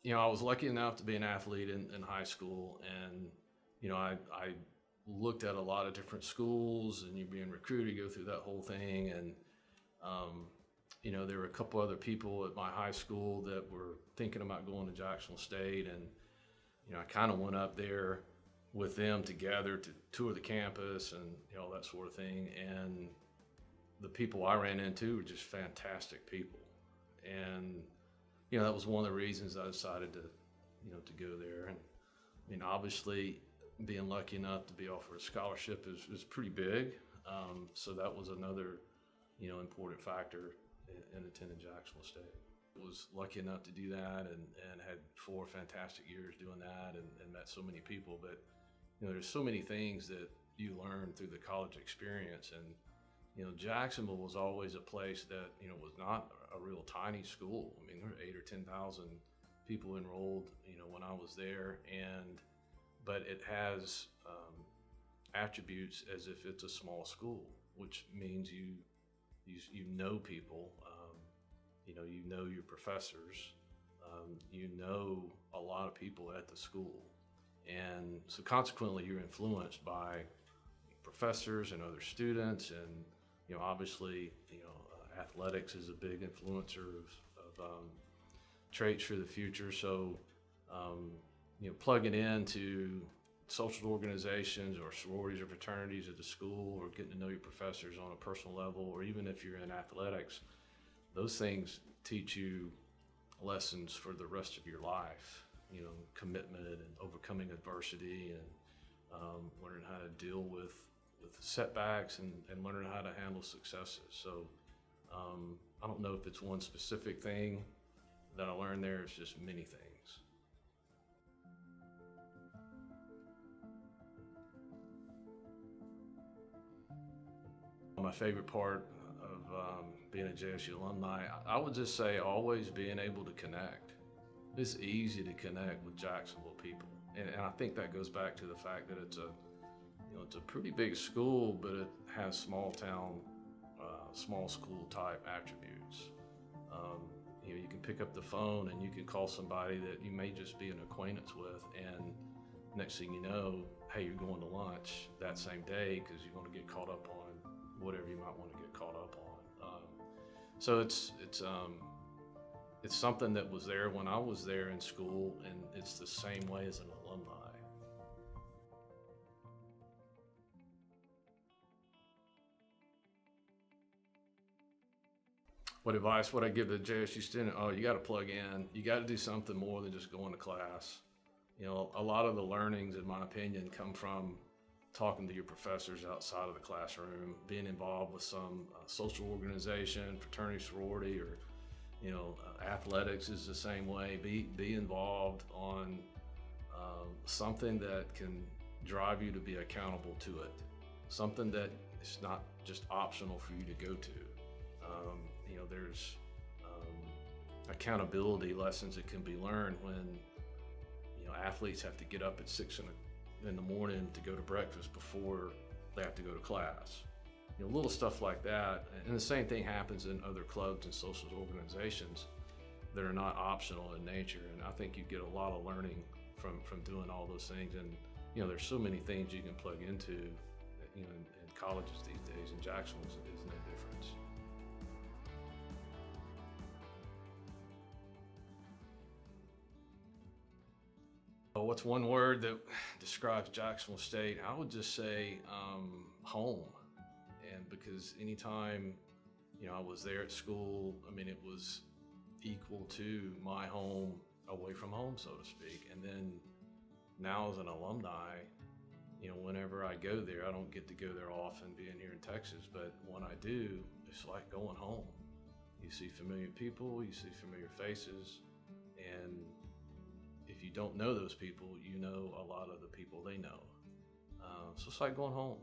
I was lucky enough to be an athlete in high school, and I looked at a lot of different schools, and you're being recruited, you go through that whole thing, and um, there were a couple other people at my high school that were thinking about going to Jacksonville State, and I kind of went up there with them together to tour the campus and all that sort of thing, and the people I ran into were just fantastic people, and that was one of the reasons I decided to go there. And obviously, being lucky enough to be offered a scholarship is pretty big. So that was another, important factor in attending Jacksonville State. I was lucky enough to do that and had 4 fantastic years doing that and met so many people. But, there's so many things that you learn through the college experience. And, Jacksonville was always a place that, was not a real tiny school. I mean, there were 8 or 10,000 people enrolled, when I was there. But it has attributes as if it's a small school, which means you know people, you know your professors, you know a lot of people at the school, and so consequently you're influenced by professors and other students, and obviously athletics is a big influencer of traits for the future. So plugging into social organizations or sororities or fraternities at the school, or getting to know your professors on a personal level, or even if you're in athletics, those things teach you lessons for the rest of your life, commitment and overcoming adversity, and learning how to deal with setbacks, and learning how to handle successes. So I don't know if it's one specific thing that I learned there. It's just many things. My favorite part of being a JSU alumni, I would just say always being able to connect. It's easy to connect with Jacksonville people, and I think that goes back to the fact that it's a pretty big school, but it has small town, small school type attributes. You can pick up the phone and you can call somebody that you may just be an acquaintance with, and next thing you know, hey, you're going to lunch that same day because you're going to get caught up on whatever you might want to get caught up on. So it's something that was there when I was there in school, and it's the same way as an alumni. What advice would I give to a JSU student? Oh, you got to plug in. You got to do something more than just going to class. A lot of the learnings, in my opinion, come from talking to your professors outside of the classroom, being involved with some social organization, fraternity, sorority, or athletics is the same way. Be involved on something that can drive you to be accountable to it. Something that is not just optional for you to go to. There's accountability lessons that can be learned when athletes have to get up at 6 in the morning to go to breakfast before they have to go to class. Little stuff like that. And the same thing happens in other clubs and social organizations that are not optional in nature. And I think you get a lot of learning from doing all those things. And there's so many things you can plug into in colleges these days, and Jacksonville is no difference. What's one word that describes Jacksonville State? I would just say home. And because anytime I was there at school, I mean, it was equal to my home away from home, so to speak. And then now as an alumni, whenever I go there, I don't get to go there often being here in Texas, but when I do, it's like going home. You see familiar people, you see familiar faces, and if you don't know those people, you know a lot of the people they know. So it's like going home.